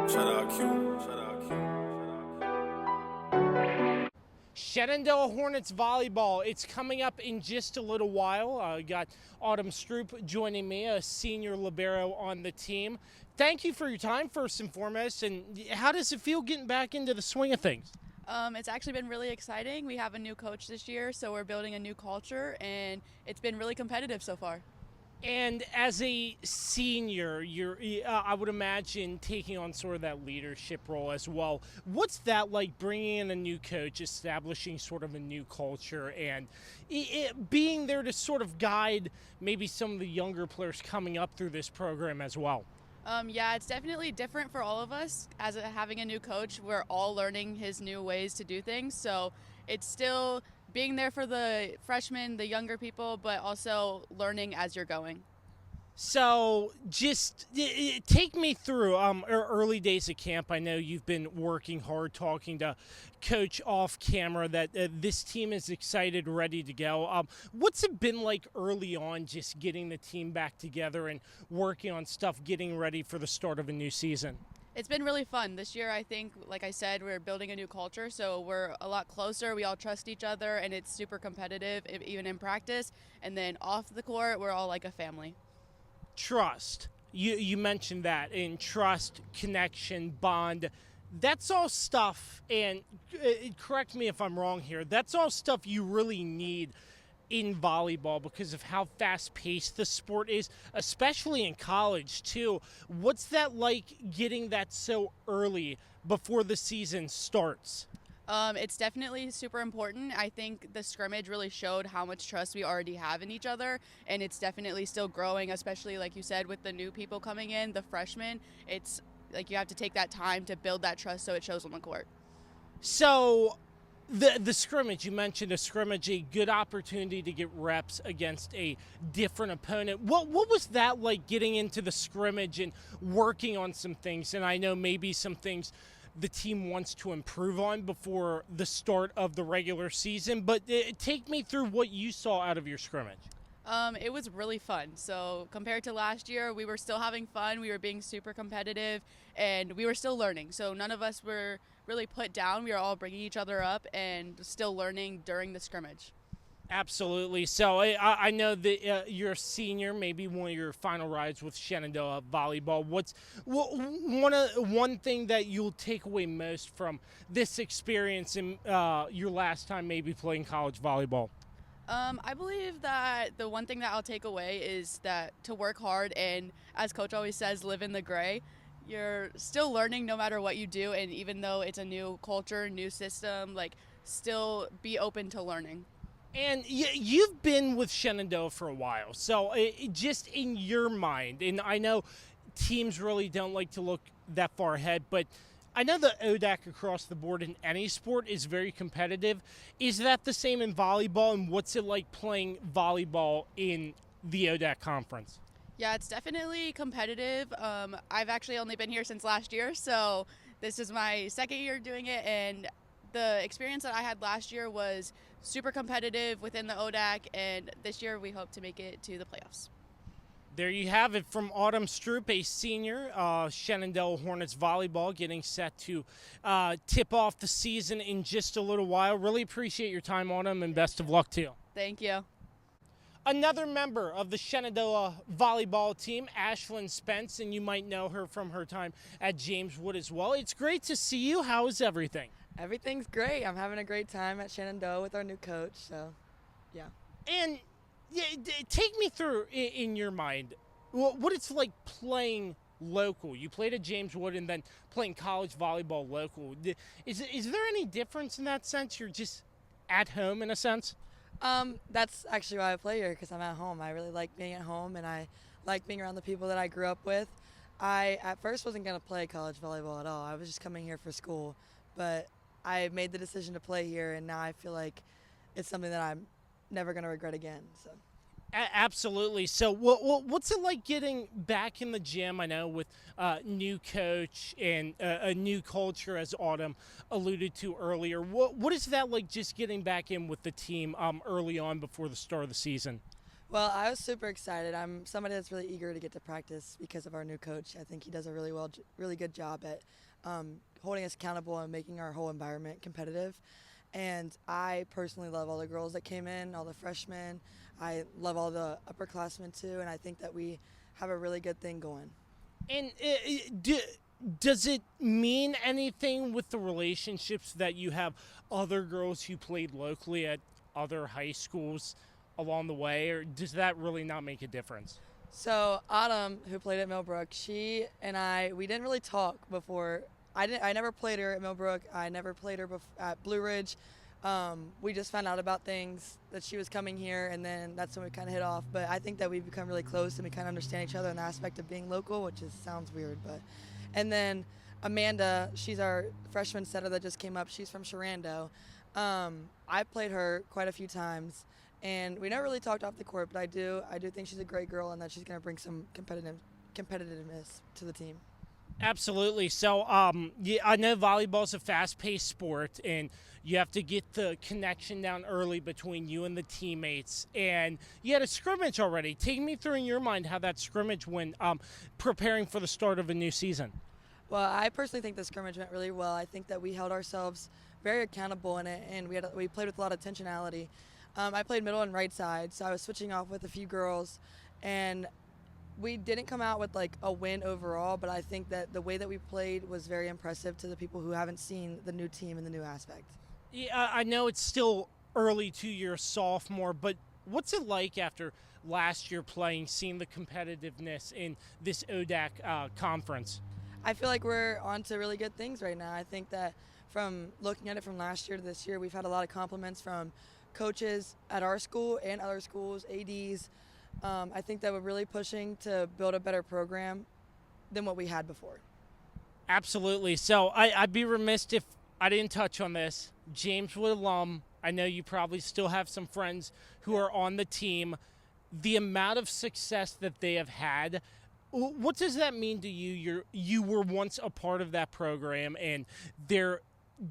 Shout out Q. Shout out Q. Shenandoah Hornets volleyball. It's coming up in just a little while. Got Autumn Stroop joining me, a senior libero on the team. Thank you for your time, first and foremost. And how does it feel getting back into the swing of things? It's actually been really exciting. We have a new coach this year, so we're building a new culture, and it's been really competitive so far. And as a senior, you're, I would imagine, taking on sort of that leadership role as well. What's that like, bringing in a new coach, establishing sort of a new culture, and being there to sort of guide maybe some of the younger players coming up through this program as well? Yeah, it's definitely different for all of us. Having a new coach, we're all learning his new ways to do things. So it's still being there for the freshmen, the younger people, but also learning as you're going. So just take me through early days of camp. I know you've been working hard, talking to Coach off camera that this team is excited, ready to go. What's it been like early on, just getting the team back together and working on stuff, getting ready for the start of a new season? It's been really fun. This year, I think, like I said, we're building a new culture, so we're a lot closer. We all trust each other, and it's super competitive, even in practice. And then off the court, we're all like a family. Trust. You mentioned that, in trust, connection, bond. That's all stuff, and correct me if I'm wrong here, that's all stuff you really need in volleyball because of how fast-paced the sport is, especially in college too. What's that like, getting that so early before the season starts? It's definitely super important. I think the scrimmage really showed how much trust we already have in each other, and it's definitely still growing, especially like you said with the new people coming in, the freshmen. It's like you have to take that time to build that trust so it shows on the court. So the scrimmage, you mentioned a scrimmage, a good opportunity to get reps against a different opponent. What was that like, getting into the scrimmage and working on some things? And I know maybe some things the team wants to improve on before the start of the regular season, but take me through what you saw out of your scrimmage. It was really fun. So compared to last year, we were still having fun. We were being super competitive, and we were still learning. So none of us were really put down. We were all bringing each other up and still learning during the scrimmage. Absolutely. So I know that you're a senior, maybe one of your final rides with Shenandoah volleyball. What's one thing that you'll take away most from this experience in your last time maybe playing college volleyball? I believe that the one thing that I'll take away is that to work hard and, as Coach always says, live in the gray. You're still learning no matter what you do, and even though it's a new culture, new system, like, still be open to learning. And you've been with Shenandoah for a while, so just in your mind, and I know teams really don't like to look that far ahead, but I know the ODAC across the board in any sport is very competitive. Is that the same in volleyball, and what's it like playing volleyball in the ODAC conference? Yeah, it's definitely competitive. I've actually only been here since last year, so this is my second year doing it, and the experience that I had last year was super competitive within the ODAC, and this year we hope to make it to the playoffs. There you have it from Autumn Stroop, a senior, Shenandoah Hornets volleyball, getting set to tip off the season in just a little while. Really appreciate your time, Autumn, and best of luck to you. Thank you. Another member of the Shenandoah volleyball team, Ashlynn Spence, and you might know her from her time at James Wood as well. It's great to see you. How is everything? Everything's great. I'm having a great time at Shenandoah with our new coach, so yeah. And take me through, in your mind, what it's like playing local. You played at James Wood and then playing college volleyball local. Is there any difference in that sense? You're just at home in a sense? That's actually why I play here, because I'm at home. I really like being at home, and I like being around the people that I grew up with. I at first wasn't going to play college volleyball at all. I was just coming here for school, but I made the decision to play here, and now I feel like it's something that I'm never going to regret again. So. Absolutely. So what's it like getting back in the gym? I know with new coach and a new culture, as Autumn alluded to earlier. What is that like, just getting back in with the team early on before the start of the season? Well, I was super excited. I'm somebody that's really eager to get to practice because of our new coach. I think he does a really good job at holding us accountable and making our whole environment competitive. And I personally love all the girls that came in, all the freshmen. I love all the upperclassmen too, and I think that we have a really good thing going. And does it mean anything with the relationships that you have other girls who played locally at other high schools along the way, or does that really not make a difference? So Autumn, who played at Millbrook, she and we didn't really talk before. I never played her at Millbrook. I never played her at Blue Ridge. We just found out about things that she was coming here, and then that's when we kind of hit off. But I think that we've become really close, and we kind of understand each other in the aspect of being local, which sounds weird. And then Amanda, she's our freshman setter that just came up. She's from Shenandoah. I played her quite a few times, and we never really talked off the court. But I do think she's a great girl, and that she's going to bring some competitiveness to the team. Absolutely. So, yeah, I know volleyball's a fast-paced sport, and you have to get the connection down early between you and the teammates. And you had a scrimmage already. Take me through in your mind how that scrimmage went, preparing for the start of a new season. Well, I personally think the scrimmage went really well. I think that we held ourselves very accountable in it, and we played with a lot of intentionality. I played middle and right side, so I was switching off with a few girls, and we didn't come out with like a win overall, but I think that the way that we played was very impressive to the people who haven't seen the new team and the new aspect. Yeah, I know it's still early to your sophomore, but what's it like after last year playing, seeing the competitiveness in this ODAC conference? I feel like we're on to really good things right now. I think that from looking at it from last year to this year, we've had a lot of compliments from coaches at our school and other schools, ADs. I think that we're really pushing to build a better program than what we had before. Absolutely. So I'd be remiss if I didn't touch on this. James Wood alum, I know you probably still have some friends who are on the team. The amount of success that they have had, what does that mean to you? You were once a part of that program, and they're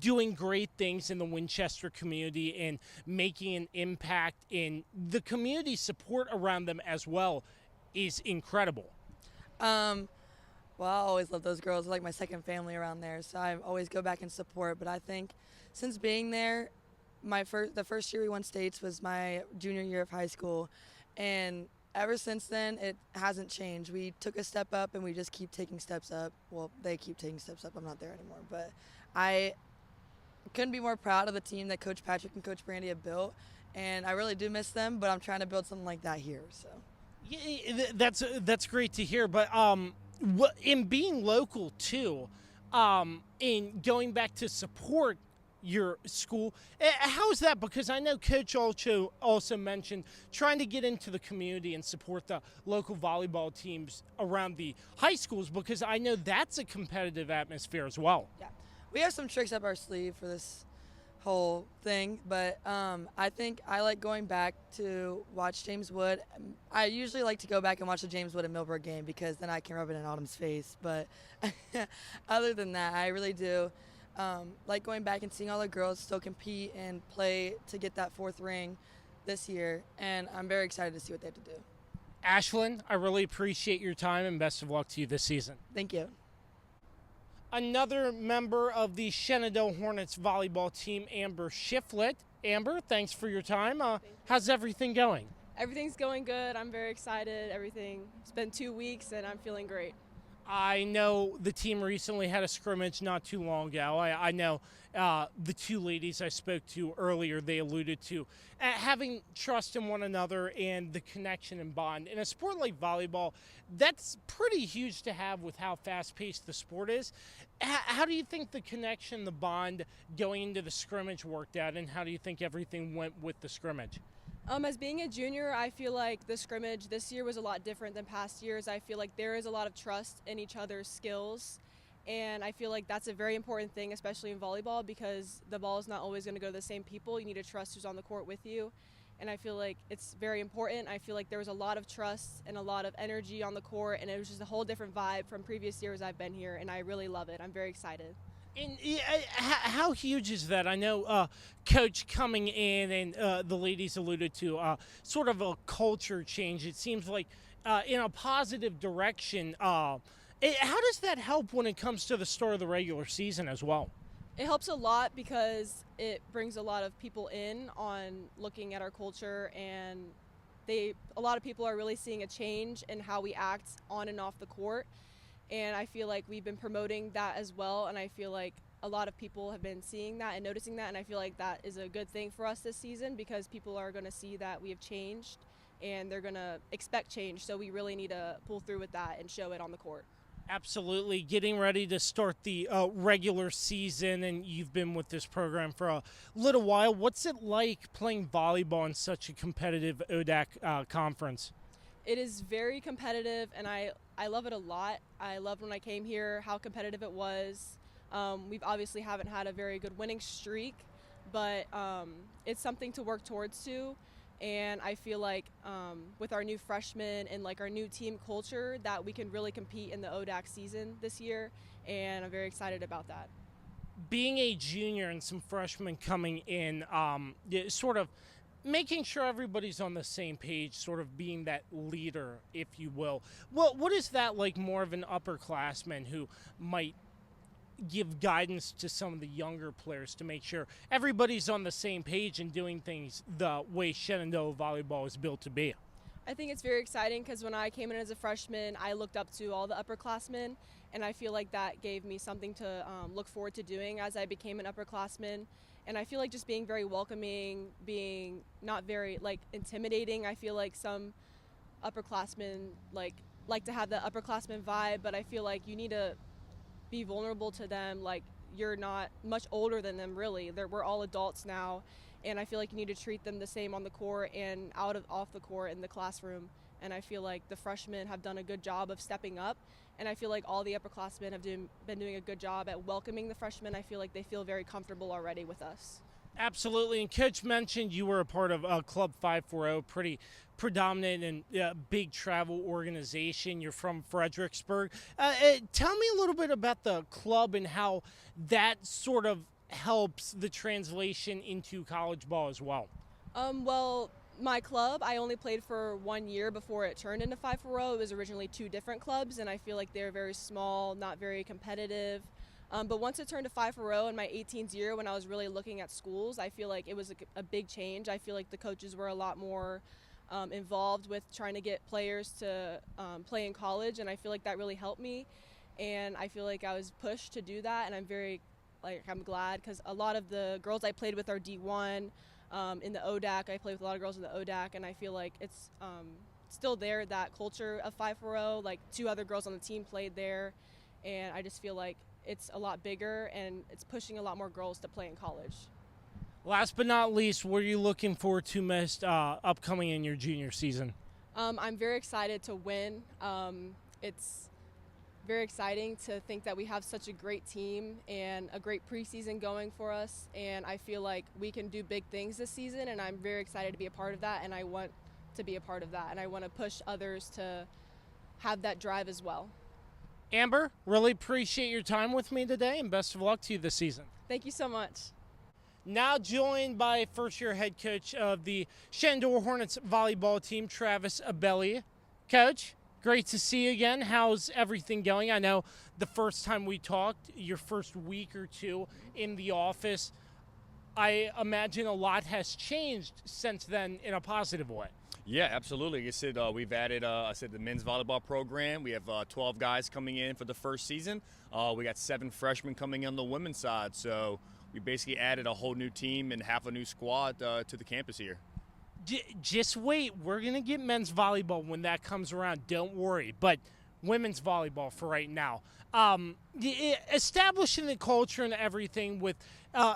doing great things in the Winchester community and making an impact in the community support around them as well is incredible. Well, I always love those girls. They're like my second family around there, so I always go back and support. But I think since being there, the first year we won states was my junior year of high school, and ever since then it hasn't changed. We took a step up, and we just keep taking steps up. Well, they keep taking steps up. I'm not there anymore, but I couldn't be more proud of the team that Coach Patrick and Coach Brandy have built, and I really do miss them, but I'm trying to build something like that here. So Yeah, that's great to hear. But in being local too, in going back to support your school, how is that? Because I know Coach also mentioned trying to get into the community and support the local volleyball teams around the high schools, because I know that's a competitive atmosphere as well. yeah, we have some tricks up our sleeve for this whole thing, but I think I like going back to watch James Wood. I usually like to go back and watch the James Wood and Millbrook game because then I can rub it in Autumn's face. But other than that, I really do like going back and seeing all the girls still compete and play to get that fourth ring this year, and I'm very excited to see what they have to do. Ashlynn, I really appreciate your time, and best of luck to you this season. Thank you. Another member of the Shenandoah Hornets volleyball team, Amber Shifflett. Amber, thanks for your time. How's everything going? Everything's going good. I'm very excited. It's been 2 weeks, and I'm feeling great. I know the team recently had a scrimmage not too long ago. I know the two ladies I spoke to earlier, they alluded to having trust in one another and the connection and bond. In a sport like volleyball, that's pretty huge to have with how fast-paced the sport is. How do you think the connection, the bond going into the scrimmage worked out, and how do you think everything went with the scrimmage? As being a junior, I feel like the scrimmage this year was a lot different than past years. I feel like there is a lot of trust in each other's skills, and I feel like that's a very important thing, especially in volleyball, because the ball is not always going to go to the same people. You need to trust who's on the court with you, and I feel like it's very important. I feel like there was a lot of trust and a lot of energy on the court, and it was just a whole different vibe from previous years I've been here, and I really love it. I'm very excited. And how huge is that? I know Coach coming in and the ladies alluded to sort of a culture change. It seems like in a positive direction. How does that help when it comes to the start of the regular season as well? It helps a lot because it brings a lot of people in on looking at our culture, and a lot of people are really seeing a change in how we act on and off the court. And I feel like we've been promoting that as well, and I feel like a lot of people have been seeing that and noticing that, and I feel like that is a good thing for us this season because people are going to see that we have changed and they're going to expect change, so we really need to pull through with that and show it on the court. Absolutely. Getting ready to start the regular season, and you've been with this program for a little while. What's it like playing volleyball in such a competitive ODAC conference? It is very competitive, and I love it a lot. I loved when I came here how competitive it was. We've obviously haven't had a very good winning streak, but it's something to work towards too. And I feel like with our new freshmen and like our new team culture that we can really compete in the ODAC season this year, and I'm very excited about that. Being a junior and some freshmen coming in, sort of making sure everybody's on the same page, sort of being that leader, if you will. What is that like, more of an upperclassman who might give guidance to some of the younger players to make sure everybody's on the same page and doing things the way Shenandoah volleyball is built to be? I think it's very exciting because when I came in as a freshman, I looked up to all the upperclassmen, and I feel like that gave me something to look forward to doing as I became an upperclassman. And I feel like just being very welcoming, being not very like intimidating. I feel like some upperclassmen like to have the upperclassman vibe, but I feel like you need to be vulnerable to them. Like, you're not much older than them, really. We're all adults now, and I feel like you need to treat them the same on the court and off the court in the classroom. And I feel like the freshmen have done a good job of stepping up, and I feel like all the upperclassmen have been doing a good job at welcoming the freshmen. I feel like they feel very comfortable already with us. Absolutely. And Coach mentioned you were a part of Club 540, pretty predominant and big travel organization. You're from Fredericksburg. Tell me a little bit about the club and how that sort of helps the translation into college ball as well. Well, my club, I only played for 1 year before it turned into 540. It was originally 2 different clubs, and I feel like they're very small, not very competitive. But once it turned to 540 in my 18th year, when I was really looking at schools, I feel like it was a big change. I feel like the coaches were a lot more involved with trying to get players to play in college, and I feel like that really helped me. And I feel like I was pushed to do that, and I'm glad because a lot of the girls I played with are D1. In the ODAC, I played with a lot of girls in the ODAC, and I feel like it's still there, that culture of 540. Like, 2 other girls on the team played there, and I just feel like it's a lot bigger and it's pushing a lot more girls to play in college. Last but not least, what are you looking forward to most upcoming in your junior season? I'm very excited to win. It's very exciting to think that we have such a great team and a great preseason going for us, and I feel like we can do big things this season, and I'm very excited to be a part of that, and I want to be a part of that, and I want to push others to have that drive as well. Amber, really appreciate your time with me today, and best of luck to you this season. Thank you so much. Now joined by first-year head coach of the Shenandoah Hornets volleyball team, Travis Abele. Coach, great to see you again. How's everything going? I know the first time we talked, your first week or two in the office, I imagine a lot has changed since then in a positive way. Yeah, absolutely. Like I said, we've added, the men's volleyball program. We have 12 guys coming in for the first season. We got 7 freshmen coming in on the women's side. So we basically added a whole new team and half a new squad to the campus here. Just wait. We're going to get men's volleyball when that comes around. Don't worry. But women's volleyball for right now. Establishing the culture and everything with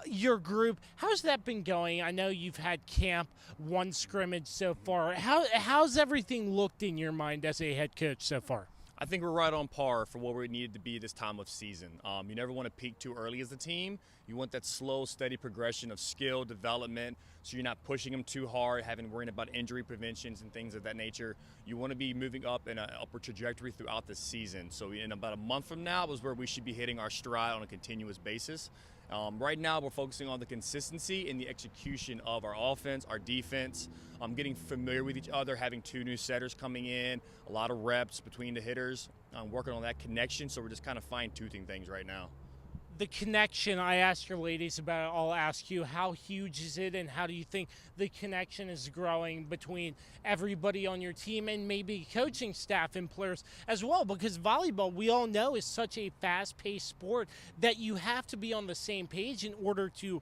your group, how's that been going? I know you've had camp, 1 scrimmage so far. How's everything looked in your mind as a head coach so far? I think we're right on par for what we needed to be this time of season. You never want to peak too early as a team. You want that slow, steady progression of skill development, so you're not pushing them too hard, worrying about injury preventions and things of that nature. You want to be moving up in an upward trajectory throughout the season. So in about a month from now is where we should be hitting our stride on a continuous basis. Right now, we're focusing on the consistency and the execution of our offense, our defense, getting familiar with each other, having 2 new setters coming in, a lot of reps between the hitters, working on that connection. So we're just kind of fine-tuning things right now. The connection, I asked your ladies about it. I'll ask you, how huge is it, and how do you think the connection is growing between everybody on your team and maybe coaching staff and players as well? Because volleyball, we all know, is such a fast-paced sport that you have to be on the same page in order to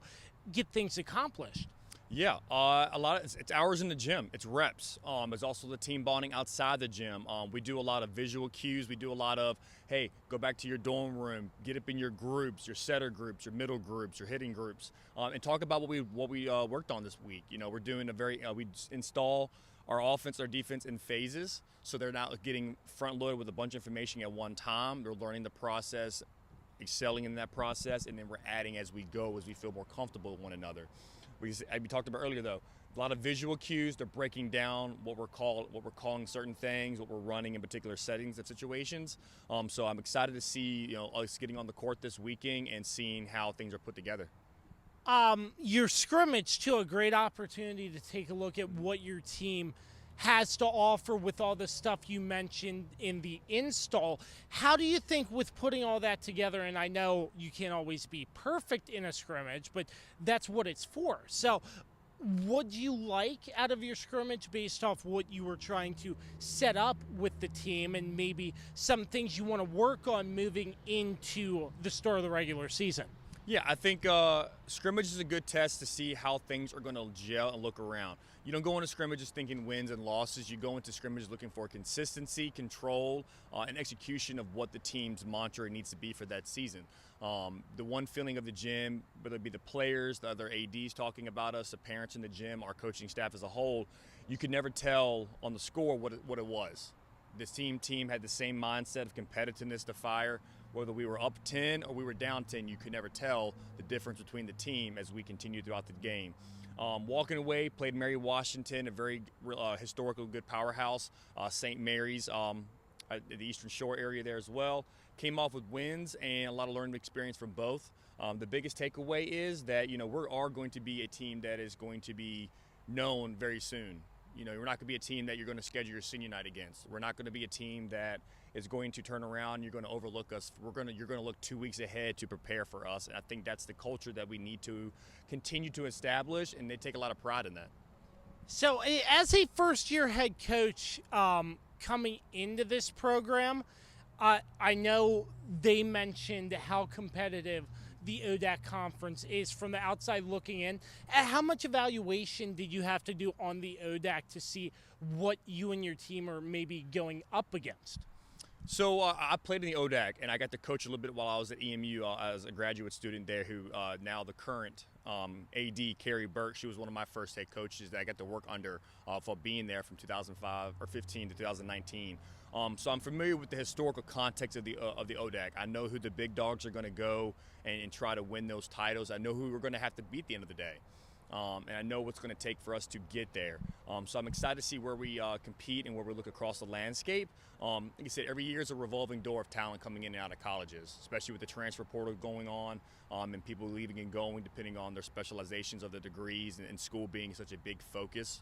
get things accomplished. Yeah, a lot of it's hours in the gym. It's reps. It's also the team bonding outside the gym. We do a lot of visual cues. We do a lot of, hey, go back to your dorm room, get up in your groups, your setter groups, your middle groups, your hitting groups, and talk about what we worked on this week. We're doing we install our offense, our defense in phases, so they're not getting front loaded with a bunch of information at one time. They're learning the process, excelling in that process, and then we're adding as we go, as we feel more comfortable with one another. We talked about earlier, though, a lot of visual cues. They're breaking down what we're calling certain things, what we're running in particular settings and situations. So I'm excited to see us getting on the court this weekend and seeing how things are put together. Your scrimmage, too, a great opportunity to take a look at what your team has to offer with all the stuff you mentioned in the install. How do you think, with putting all that together, and I know you can't always be perfect in a scrimmage, but that's what it's for. So what do you like out of your scrimmage based off what you were trying to set up with the team, and maybe some things you want to work on moving into the start of the regular season? Yeah, I think scrimmage is a good test to see how things are going to gel and look around. You don't go into scrimmages thinking wins and losses. You go into scrimmages looking for consistency, control, and execution of what the team's mantra needs to be for that season. The one feeling of the gym, whether it be the players, the other ADs talking about us, the parents in the gym, our coaching staff as a whole, you could never tell on the score what it was. This team had the same mindset of competitiveness to fire. Whether we were up 10 or we were down 10, you could never tell the difference between the team as we continued throughout the game. Walking away, played Mary Washington, a very historical good powerhouse. St. Mary's at the Eastern Shore area there as well. Came off with wins and a lot of learning experience from both. The biggest takeaway is that we are going to be a team that is going to be known very soon. We're not going to be a team that you're going to schedule your senior night against. We're not going to be a team that is going to turn around. You're going to overlook us. You're going to look 2 weeks ahead to prepare for us. And I think that's the culture that we need to continue to establish, and they take a lot of pride in that. So as a first-year head coach coming into this program, I know they mentioned how competitive the ODAC conference is from the outside looking in. How much evaluation did you have to do on the ODAC to see what you and your team are maybe going up against? So I played in the ODAC, and I got to coach a little bit while I was at EMU as a graduate student there, who now the current AD, Carrie Burke, she was one of my first head coaches that I got to work under for being there from 2015 to 2019. So I'm familiar with the historical context of the ODAC. I know who the big dogs are going to go and try to win those titles. I know who we're going to have to beat at the end of the day. And I know what's going to take for us to get there. So I'm excited to see where we compete and where we look across the landscape. Like I said, every year is a revolving door of talent coming in and out of colleges, especially with the transfer portal going on and people leaving and going depending on their specializations of the degrees, and school being such a big focus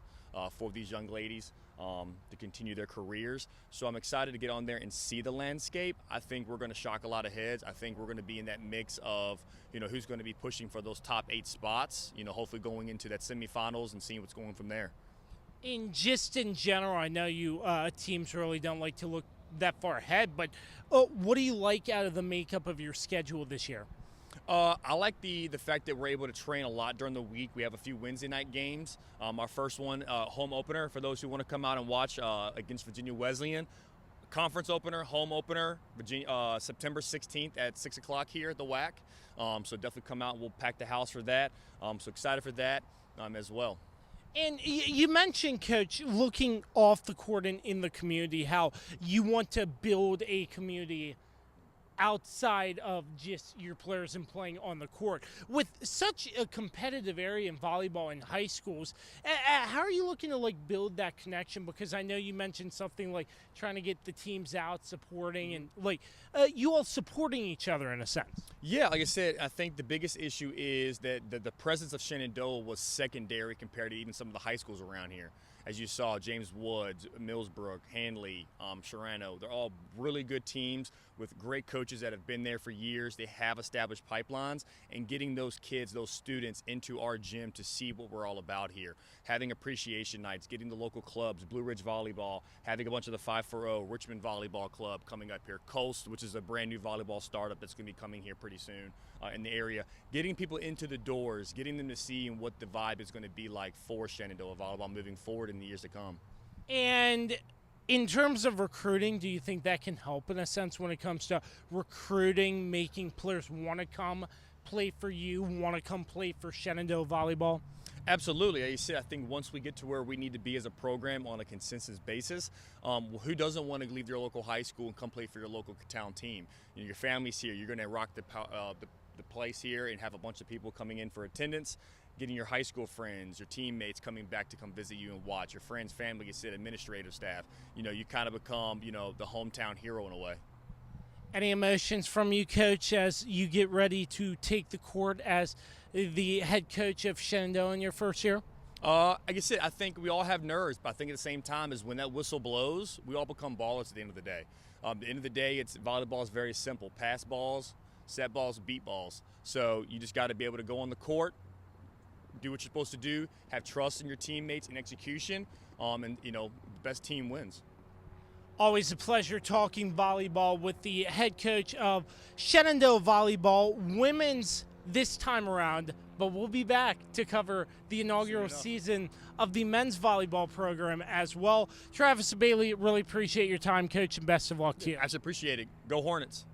for these young ladies to continue their careers. So I'm excited to get on there and see the landscape. I think we're going to shock a lot of heads. I think we're going to be in that mix of who's going to be pushing for those top 8 spots, hopefully going into that semifinals and seeing what's going from there. In general, I know you teams really don't like to look that far ahead, but what do you like out of the makeup of your schedule this year? I like the fact that we're able to train a lot during the week. We have a few Wednesday night games. Our first one, home opener, for those who want to come out and watch against Virginia Wesleyan. Conference opener, home opener, September 16th at 6 o'clock here at the WAC. So definitely come out and we'll pack the house for that. So excited for that as well. And you mentioned, Coach, looking off the court and in the community, how you want to build a community outside of just your players and playing on the court. With such a competitive area in volleyball in high schools, how are you looking to build that connection? Because I know you mentioned something like trying to get the teams out, supporting, and you all supporting each other in a sense. Yeah, like I said, I think the biggest issue is that the presence of Shenandoah was secondary compared to even some of the high schools around here. As you saw, James Woods, Millsbrook, Hanley, Sharano, they're all really good teams with great coaches that have been there for years. They have established pipelines, and getting those kids, those students into our gym to see what we're all about here. Having appreciation nights, getting the local clubs, Blue Ridge Volleyball, having a bunch of the 540, Richmond Volleyball Club coming up here, Coast, which is a brand new volleyball startup that's going to be coming here pretty soon in the area. Getting people into the doors, getting them to see what the vibe is going to be like for Shenandoah Volleyball moving forward in the years to come. And in terms of recruiting, do you think that can help in a sense when it comes to recruiting, making players want to come play for you, want to come play for Shenandoah Volleyball? Absolutely. Like you said, I think once we get to where we need to be as a program on a consensus basis, who doesn't want to leave their local high school and come play for your local town team? You know, your family's here. You're going to rock the place here and have a bunch of people coming in for attendance, getting your high school friends, your teammates coming back to come visit you and watch, your friends, family, you said, administrative staff. You know, you kind of become, the hometown hero in a way. Any emotions from you, Coach, as you get ready to take the court as the head coach of Shenandoah in your first year? Like I said, I think we all have nerves, but I think at the same time is when that whistle blows, we all become ballers at the end of the day. At the end of the day, volleyball is very simple. Pass balls, set balls, beat balls. So you just got to be able to go on the court, do what you're supposed to do, have trust in your teammates and execution, and, the best team wins. Always a pleasure talking volleyball with the head coach of Shenandoah Volleyball, women's this time around, but we'll be back to cover the inaugural season of the men's volleyball program as well. Travis Abele, really appreciate your time, Coach, and best of luck to you. I appreciate it. Go Hornets.